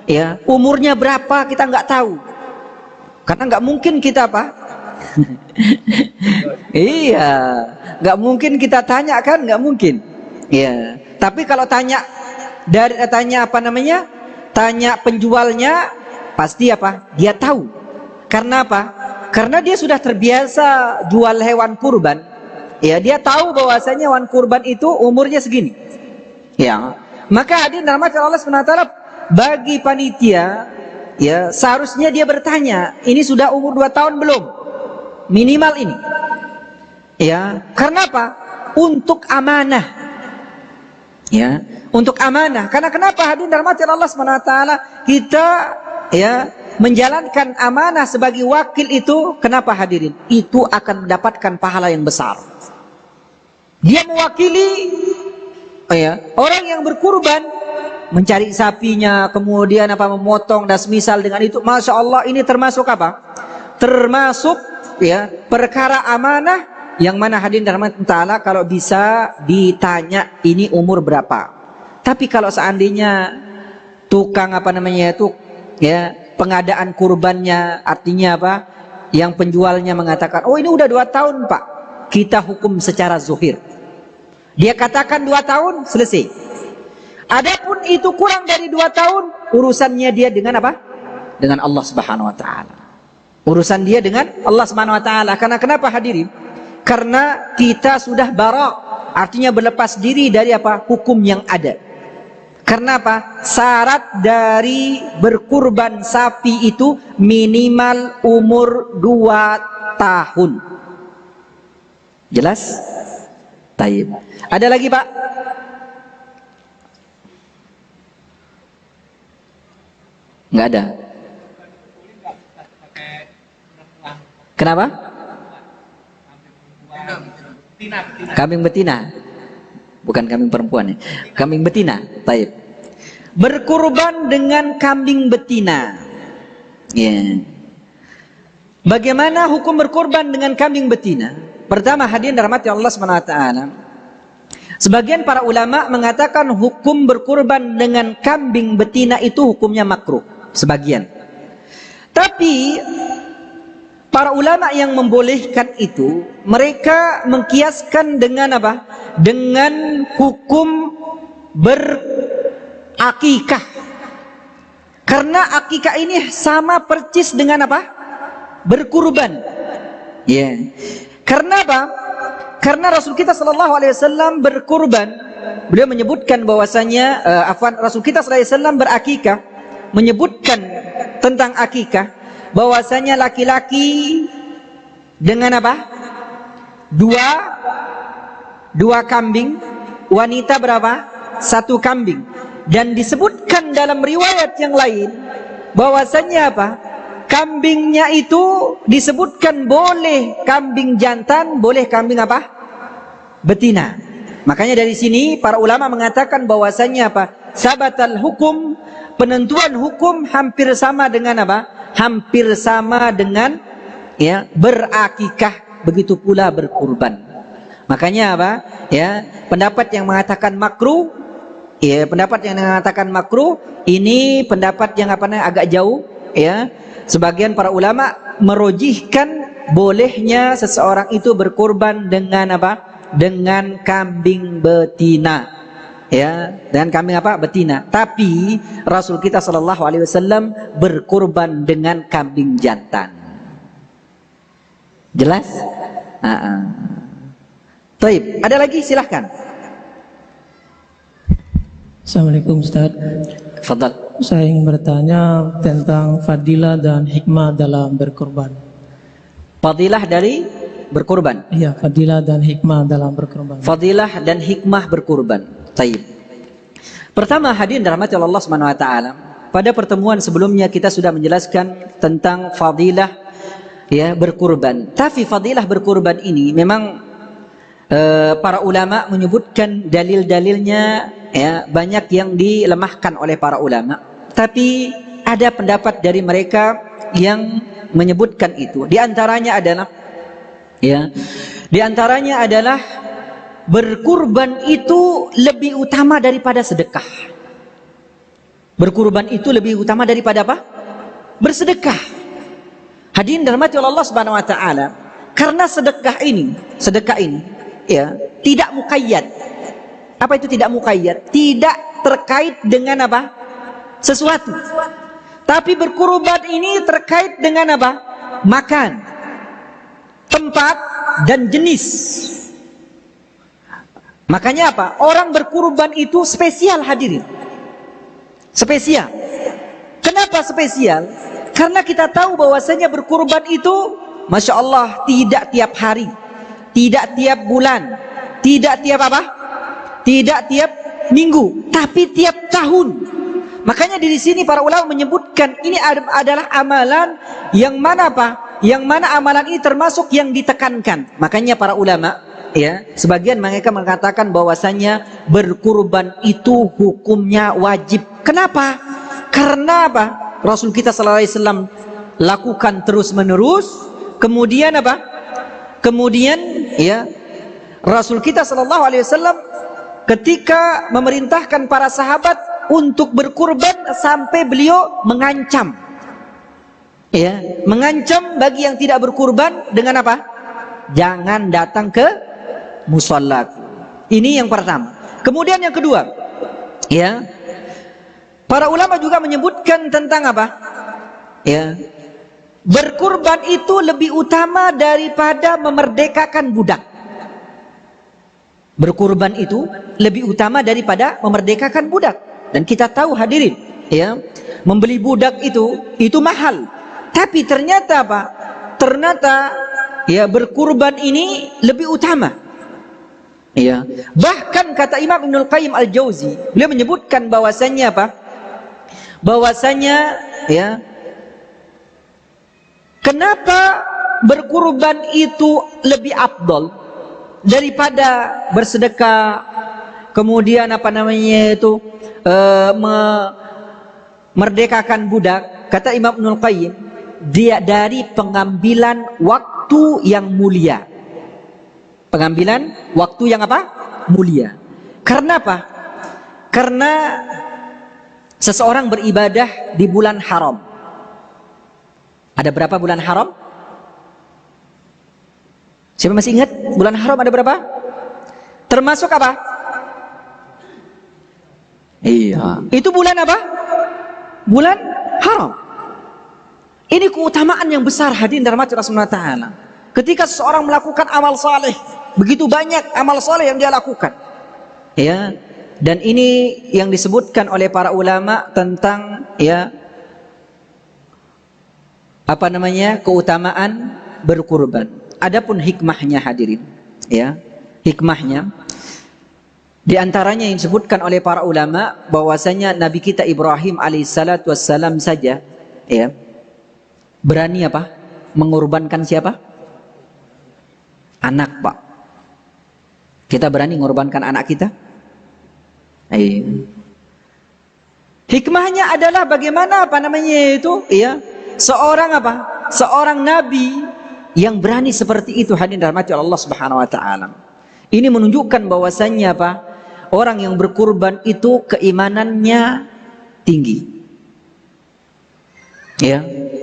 ya umurnya berapa kita nggak tahu, karena nggak mungkin kita apa? Iya, nggak mungkin kita tanya kan, nggak mungkin. Ya, tapi kalau tanya apa namanya? Tanya penjualnya, pasti apa? Dia tahu. Karena apa? Karena dia sudah terbiasa jual hewan kurban. Ya, dia tahu bahwasanya hewan kurban itu umurnya segini. Ya. Maka hadirin rahmat Allah SWT, bagi panitia ya seharusnya dia bertanya, ini sudah umur 2 tahun belum? Minimal ini. Ya, karena apa? Untuk amanah. Ya, untuk amanah. Karena kenapa hadirin rahmat Allah SWT, kita ya menjalankan amanah sebagai wakil itu, kenapa hadirin? Itu akan mendapatkan pahala yang besar. Dia mewakili ya, orang yang berkurban, mencari sapinya, kemudian apa memotong dan semisal dengan itu. Masya Allah, ini termasuk apa? Termasuk ya perkara amanah yang mana hadirin rahmat ta'ala kalau bisa ditanya ini umur berapa. Tapi kalau seandainya tukang apa namanya itu ya pengadaan kurbannya, artinya apa? Yang penjualnya mengatakan, oh ini udah 2 tahun Pak, kita hukum secara zuhir. Dia katakan 2 tahun, selesai. Adapun itu kurang dari 2 tahun, urusannya dia dengan apa? Dengan Allah Subhanahu Wa Taala. Urusan dia dengan Allah Subhanahu Wa Taala. Karena kenapa hadirin? Karena kita sudah bara', artinya berlepas diri dari apa? Hukum yang ada. Karena apa? Syarat dari berkurban sapi itu minimal umur 2 tahun. Jelas? Taib. Ada lagi Pak? Nggak ada. Kenapa? Kambing betina. Bukan kambing perempuan ya. Kambing betina. Taib. Berkurban dengan kambing betina. Ya. Bagaimana hukum berkurban dengan kambing betina? Pertama, hadirin rahmati Allah SWT, sebagian para ulama mengatakan hukum berkurban dengan kambing betina itu hukumnya makruh. Sebagian. Tapi para ulama yang membolehkan itu, mereka mengkiaskan dengan apa? Dengan hukum berakikah. Karena akikah ini sama persis dengan apa? Berkurban. Ya. Yeah. Karena apa? Karena Rasul kita sallallahu alaihi wasallam berkurban. Beliau menyebutkan bahwasanya Rasul kita sallallahu alaihi wasallam berakikah, menyebutkan tentang akikah bahwasanya laki-laki dengan apa? Dua kambing, wanita berapa? 1 kambing. Dan disebutkan dalam riwayat yang lain bahwasanya apa? Kambingnya itu disebutkan boleh kambing jantan, boleh kambing apa? Betina. Makanya dari sini para ulama mengatakan bahwasanya apa? Sabatal hukum, penentuan hukum hampir sama dengan apa? Hampir sama dengan ya berakikah, begitu pula berkurban. Makanya apa? Ya, pendapat yang mengatakan makruh, ya pendapat yang mengatakan makruh ini pendapat yang apa namanya agak jauh, ya. Sebagian para ulama merojihkan bolehnya seseorang itu berkurban dengan apa? Dengan kambing betina. Ya, dengan kambing apa? Betina. Tapi Rasul kita sallallahu alaihi wasallam berkurban dengan kambing jantan. Jelas? Baik, ada lagi silahkan. Assalamualaikum Ustaz. Fadal. Saya ingin bertanya tentang fadilah dan hikmah dalam berkorban. Fadilah dari berkurban. Iya, fadilah dan hikmah dalam berkorban. Fadilah dan hikmah berkurban. Baik. Pertama, hadirin dirahmati Allah Subhanahu wa taala. Pada pertemuan sebelumnya kita sudah menjelaskan tentang fadilah ya berkurban. Tapi fadilah berkurban ini memang para ulama menyebutkan dalil-dalilnya ya banyak yang dilemahkan oleh para ulama. Tapi ada pendapat dari mereka yang menyebutkan itu. Di antaranya adalah berkurban itu lebih utama daripada sedekah. Berkurban itu lebih utama daripada apa? Bersedekah. Hadirin dirahmati Allah Subhanahu wa taala, karena sedekah ini ya, tidak muqayyad. Apa itu tidak muqayyad? Tidak terkait dengan apa? Sesuatu. Tapi berkurban ini terkait dengan apa? Makan, tempat, dan jenis. Makanya apa? Orang berkurban itu spesial hadirin. Spesial. Kenapa spesial? Karena kita tahu bahwasanya berkurban itu Masya Allah tidak tiap hari, tidak tiap bulan, tidak tiap apa? Tidak tiap minggu, tapi tiap tahun. Makanya di sini para ulama menyebutkan ini adalah amalan yang mana apa? Yang mana amalan ini termasuk yang ditekankan. Makanya para ulama ya, sebagian mereka mengatakan bahwasanya berkurban itu hukumnya wajib. Kenapa? Karena apa? Rasul kita sallallahu alaihi wasallam lakukan terus-menerus. Kemudian apa? Kemudian ya, Rasul kita sallallahu alaihi wasallam ketika memerintahkan para sahabat untuk berkurban sampai beliau mengancam, ya, mengancam bagi yang tidak berkurban dengan apa? Jangan datang ke musola. Ini yang pertama. Kemudian yang kedua, ya, para ulama juga menyebutkan tentang apa? Ya, berkurban itu lebih utama daripada memerdekakan budak. Berkurban itu lebih utama daripada memerdekakan budak. Dan kita tahu hadirin, ya, membeli budak itu mahal. Tapi ternyata apa? Ternyata ya berkurban ini lebih utama. Ya, bahkan kata Imam Ibnul Qayyim Al-Jauzi, beliau menyebutkan bahwasanya apa? Bahwasanya ya, kenapa berkurban itu lebih afdal daripada bersedekah, kemudian apa namanya itu merdekakan budak? Kata Imam Ibnul Qayyim, dia dari pengambilan waktu yang mulia. Pengambilan waktu yang apa? Mulia. Karena apa? Karena seseorang beribadah di bulan haram. Ada berapa bulan haram? Siapa masih ingat bulan haram ada berapa? Termasuk apa? Iya. Itu bulan apa? Bulan haram. Ini keutamaan yang besar hadirin dirahmati Rasulullah Ta'ala. Ketika seseorang melakukan amal saleh, begitu banyak amal saleh yang dia lakukan. Ya. Dan ini yang disebutkan oleh para ulama tentang keutamaan berkurban. Adapun hikmahnya hadirin, hikmahnya di antaranya yang disebutkan oleh para ulama bahwasanya Nabi kita Ibrahim alaihissalatu wassalam saja berani mengorbankan siapa? Anak, Pak. Kita berani mengorbankan anak kita? Hikmahnya adalah bagaimana seorang nabi yang berani seperti itu, hadirin dirahmati Allah Subhanahu wa taala. Ini menunjukkan bahwasannya orang yang berkurban itu keimanannya tinggi.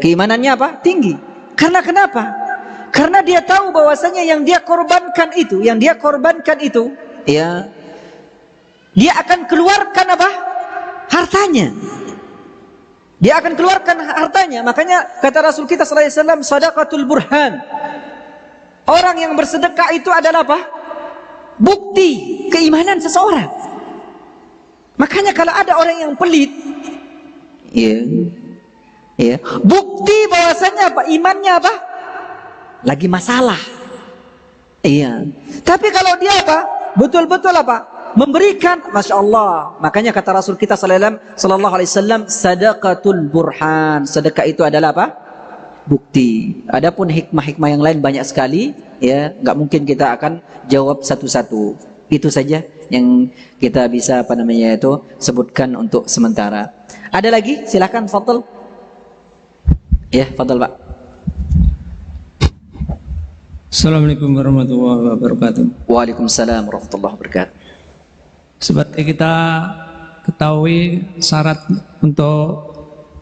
Keimanannya tinggi. Karena kenapa? Karena dia tahu bahwasanya yang dia korbankan itu, dia akan keluarkan hartanya. Dia akan keluarkan hartanya. Makanya kata Rasul kita sallallahu alaihi wasallam, sadaqatul burhan. Orang yang bersedekah itu adalah bukti keimanan seseorang. Makanya kalau ada orang yang pelit, bukti bahwasanya imannya lagi masalah. Tapi kalau dia betul-betul memberikan, Masya Allah. Makanya kata Rasul kita sallallahu alaihi wasallam, sadaqatul burhan. Sedekah itu adalah bukti. Adapun hikmah-hikmah yang lain banyak sekali, nggak mungkin kita akan jawab satu-satu. Itu saja yang kita bisa sebutkan untuk sementara. Ada lagi? Silakan, fadhal. Fadhal, Pak. Assalamualaikum warahmatullahi wabarakatuh. Waalaikumsalam warahmatullahi wabarakatuh. Seperti kita ketahui, syarat untuk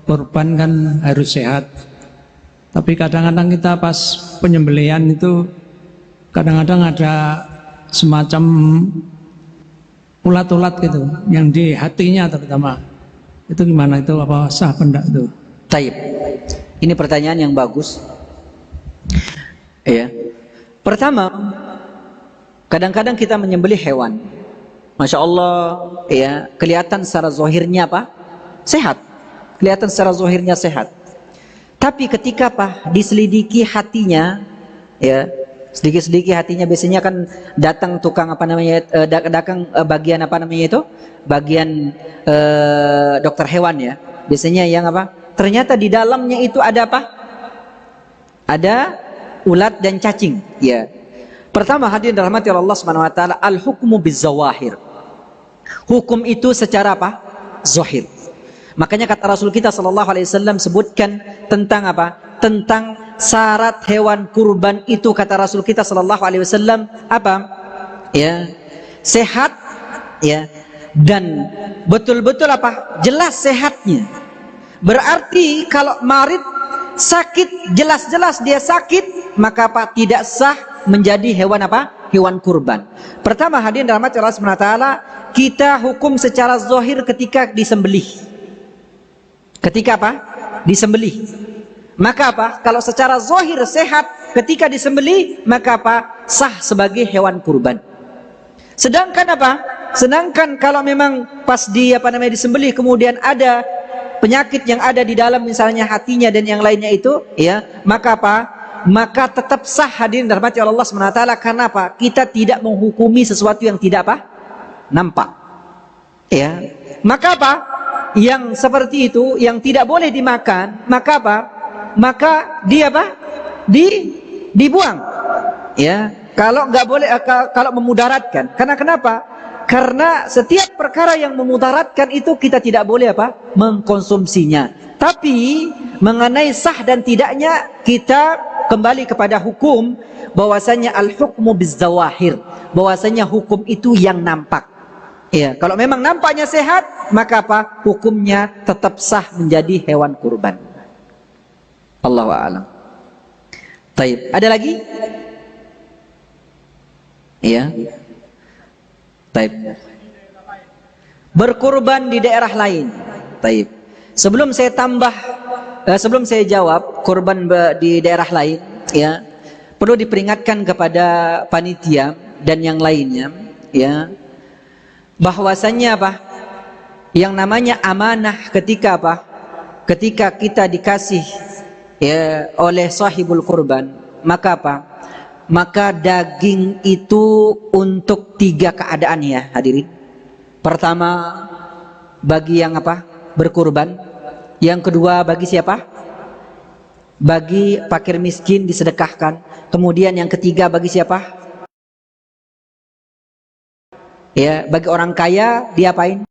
kurban kan harus sehat. Tapi kadang-kadang kita pas penyembelihan itu kadang-kadang ada semacam ulat-ulat gitu yang di hatinya terutama. Itu gimana, itu apa sah pendak itu? Taib. Ini pertanyaan yang bagus. Pertama, kadang-kadang kita menyembelih hewan. Masya Allah, kelihatan secara zahirnya sehat. Kelihatan secara zahirnya sehat. Tapi ketika diselidiki hatinya, sedikit-sedikit hatinya biasanya kan datang tukang bagian bagian dokter hewan biasanya yang ternyata di dalamnya itu ada ada ulat dan cacing. Pertama, hadirin dirahmati Allah Subhanahu wa taala, al hukmu bizawahir. Hukum itu secara zahir. Makanya kata Rasul kita sallallahu alaihi wasallam sebutkan tentang tentang syarat hewan kurban itu, kata Rasul kita sallallahu alaihi wasallam sehat dan betul-betul jelas sehatnya. Berarti kalau marid, sakit, jelas-jelas dia sakit, maka tidak sah menjadi hewan hewan kurban. Pertama, hadirin dirahmati Allah Subhanahu wa taala, kita hukum secara zahir ketika disembelih. Ketika disembelih. Maka kalau secara zahir sehat ketika disembelih, maka sah sebagai hewan kurban. Sedangkan sedangkan kalau memang pas disembelih kemudian ada penyakit yang ada di dalam, misalnya hatinya dan yang lainnya itu, maka maka tetap sah, hadirin dirahmati Allah Subhanahu wa taala. Karena kita tidak menghukumi sesuatu yang tidak nampak. Maka yang seperti itu yang tidak boleh dimakan, maka maka dia dibuang. Kalau nggak boleh, kalau memudaratkan. Karena kenapa? Karena setiap perkara yang memudaratkan itu kita tidak boleh mengkonsumsinya. Tapi mengenai sah dan tidaknya, kita kembali kepada hukum bahwasanya al-hukmu bizzawahir, bahwasanya hukum itu yang nampak. Kalau memang nampaknya sehat, maka hukumnya tetap sah menjadi hewan kurban. Allahu a'lam. Taib. Ada lagi? Taib. Berkurban di daerah lain. Taib. Sebelum saya jawab kurban di daerah lain, perlu diperingatkan kepada panitia dan yang lainnya, ya, bahwasanya apa? Yang namanya amanah ketika apa? Ketika kita dikasih ya oleh sahibul kurban, maka apa? Maka daging itu untuk 3 keadaan ya hadirin. Pertama bagi yang apa? Berkurban. Yang kedua bagi siapa? Bagi fakir miskin disedekahkan. Kemudian yang ketiga bagi siapa? Ya, bagi orang kaya diapain?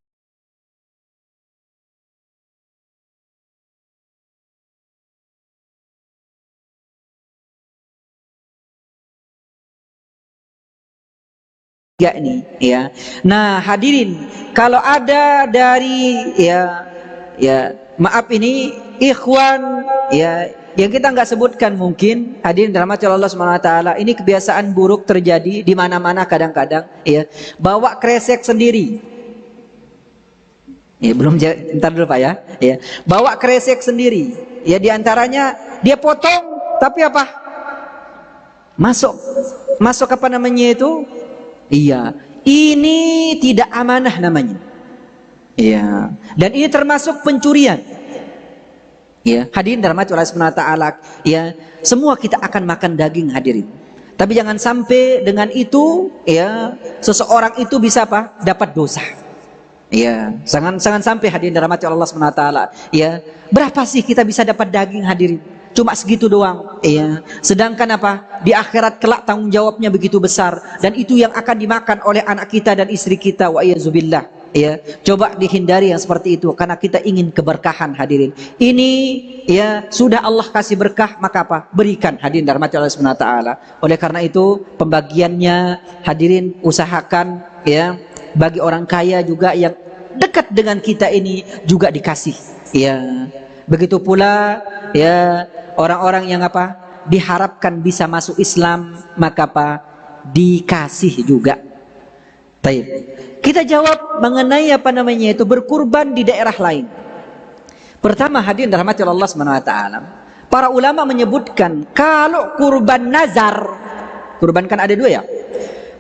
Ya ini ya. Nah, hadirin, kalau ada dari ya maaf ini ikhwan ya yang kita nggak sebutkan mungkin, hadirin dirahmati Allah Subhanahu wa taala, ini kebiasaan buruk terjadi di mana-mana kadang-kadang ya, bawa kresek sendiri. Ya, belum, ntar dulu Pak ya. Ya, bawa kresek sendiri. Ya, diantaranya dia potong tapi apa? Masuk apa namanya itu? Iya, ini tidak amanah namanya. Iya, dan ini termasuk pencurian. Ya, hadirin dirahmati Allah Subhanahu wa taala, ya, semua kita akan makan daging hadirin. Tapi jangan sampai dengan itu ya seseorang itu bisa apa? Dapat dosa. Ya, jangan sampai hadirin dirahmati Allah Subhanahu wa taala. Ya, berapa sih kita bisa dapat daging hadirin? Cuma segitu doang, ya. Sedangkan apa? Di akhirat kelak tanggung jawabnya begitu besar, dan itu yang akan dimakan oleh anak kita dan istri kita. Wa iyyazubillah, ya. Coba dihindari yang seperti itu, karena kita ingin keberkahan hadirin. Ini ya sudah Allah kasih berkah, maka apa? Berikan hadirin dirahmati Allah Subhanahu wa taala. Oleh karena itu pembagiannya hadirin usahakan ya, bagi orang kaya juga yang dekat dengan kita ini juga dikasih, ya. Begitu pula ya orang-orang yang apa? Diharapkan bisa masuk Islam, maka apa? Dikasih juga. Baik. Kita jawab mengenai apa namanya itu berkurban di daerah lain. Pertama hadirin dirahmati Allah Subhanahu wa taala, para ulama menyebutkan kalau kurban nazar, kurban kan ada 2 ya.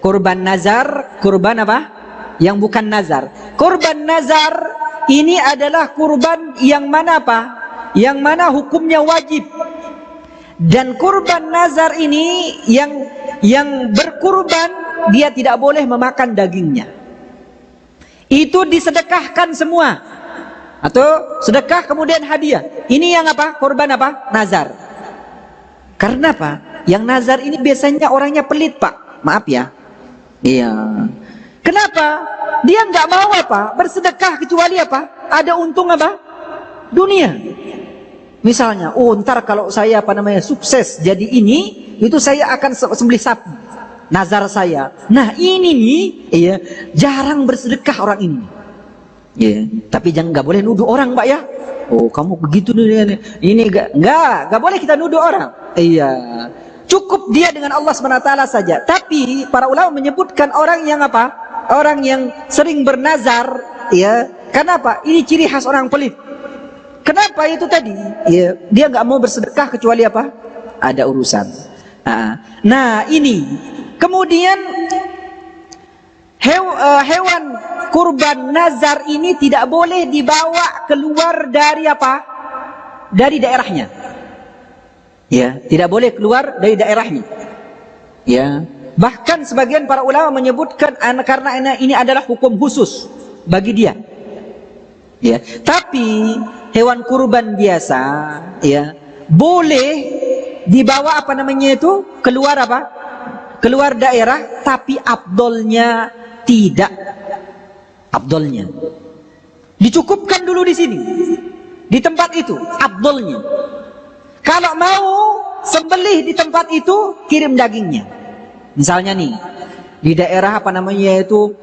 Kurban nazar, kurban apa? Yang bukan nazar. Kurban nazar ini adalah kurban yang mana apa? Yang mana hukumnya wajib. Dan kurban nazar ini yang berkurban dia tidak boleh memakan dagingnya. Itu disedekahkan semua. Atau sedekah kemudian hadiah. Ini yang apa? Kurban apa? Nazar. Karena apa? Yang nazar ini biasanya orangnya pelit, Pak. Maaf ya. Iya. Kenapa? Dia nggak mau apa? Bersedekah kecuali apa? Ada untung apa? Dunia. Misalnya, oh ntar kalau saya apa namanya sukses jadi ini, itu saya akan sembelih sapi. Nazar saya. Nah ini nih, iya, jarang bersedekah orang ini. Ya, tapi jangan, nggak boleh nuduh orang, Pak ya. Oh kamu begitu nih, ini nggak boleh kita nuduh orang. Iya. Cukup dia dengan Allah SWT saja. Tapi para ulama menyebutkan orang yang apa? Orang yang sering bernazar, ya. Kenapa? Ini ciri khas orang pelit. Kenapa itu tadi? Ya, dia nggak mau bersedekah kecuali apa? Ada urusan. Nah ini. Kemudian hewan kurban nazar ini tidak boleh dibawa keluar dari apa? Dari daerahnya. Ya, tidak boleh keluar dari daerahnya. Ya, bahkan sebagian para ulama menyebutkan karena ini adalah hukum khusus bagi dia. Ya, tapi hewan kurban biasa, ya, boleh dibawa apa namanya itu keluar apa? Keluar daerah, tapi afdolnya tidak. Afdolnya dicukupkan dulu di sini, di tempat itu, afdolnya. Kalau mau sembelih di tempat itu, kirim dagingnya. Misalnya nih, di daerah apa namanya itu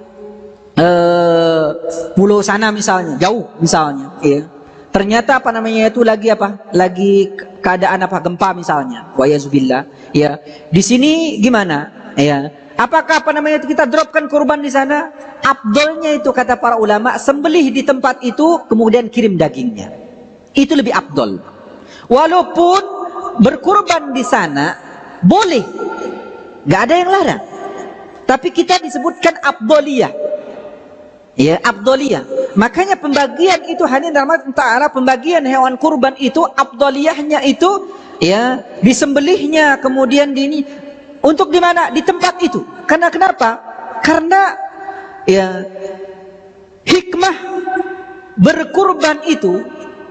pulau sana misalnya, jauh misalnya, ya. Ternyata apa namanya itu lagi apa? Lagi keadaan apa gempa misalnya. Wa yazubillah, ya. Di sini gimana? Ya. Apakah apa namanya itu kita dropkan kurban di sana? Afdolnya itu kata para ulama, sembelih di tempat itu kemudian kirim dagingnya. Itu lebih afdol. Walaupun berkurban di sana boleh, nggak ada yang larang. Tapi kita disebutkan afdoliyah, ya afdoliyah. Makanya pembagian itu hanya dalam ta'ala, pembagian hewan kurban itu afdoliyahnya itu ya disembelihnya, kemudian ini untuk di mana? Di tempat itu. Karena kenapa? Karena ya hikmah berkurban itu,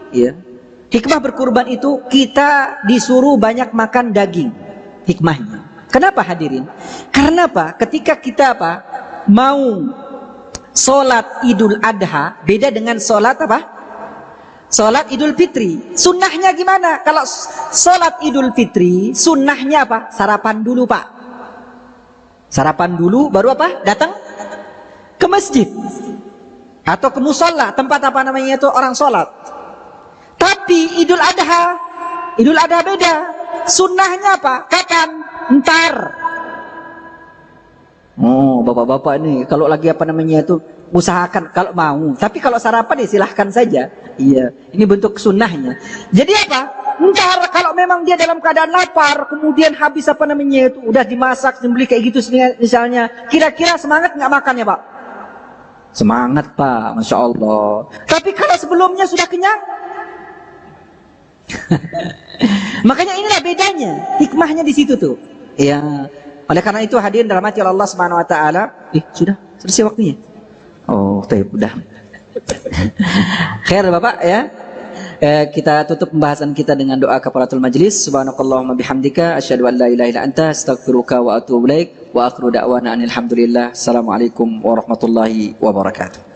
ya hikmah berkurban itu kita disuruh banyak makan daging. Hikmahnya. Kenapa hadirin? Karena apa? Ketika kita mau sholat Idul Adha, beda dengan sholat sholat Idul Fitri. Sunnahnya gimana? Kalau sholat Idul Fitri, sunnahnya apa? Sarapan dulu, Pak. Sarapan dulu, baru datang ke masjid atau ke musola, tempat itu orang sholat. Tapi Idul Adha beda. Sunnahnya apa? Kapan? Ntar. Oh, bapak-bapak ini kalau lagi itu usahakan kalau mau. Tapi kalau sarapan ya silahkan saja. Iya, ini bentuk sunnahnya. Jadi apa? Ntar kalau memang dia dalam keadaan lapar, kemudian habis itu udah dimasak, sembelih kayak gitu misalnya, kira-kira semangat nggak makannya, Pak? Semangat, Pak, Masya Allah. Tapi kalau sebelumnya sudah kenyang, makanya inilah bedanya, hikmahnya di situ tuh. Ya, oleh karena itu hadirin dirahmati Allah Subhanahu wa taala. Sudah selesai waktunya. Oh, udah. Khair Bapak ya. Kita tutup pembahasan kita dengan doa kafaratul majlis. Subhanakallahumma bihamdika asyhadu an la ilaha illa anta astaghfiruka wa atubu ilaik wa akhiru da'wana anil hamdulillah. Assalamualaikum warahmatullahi wabarakatuh.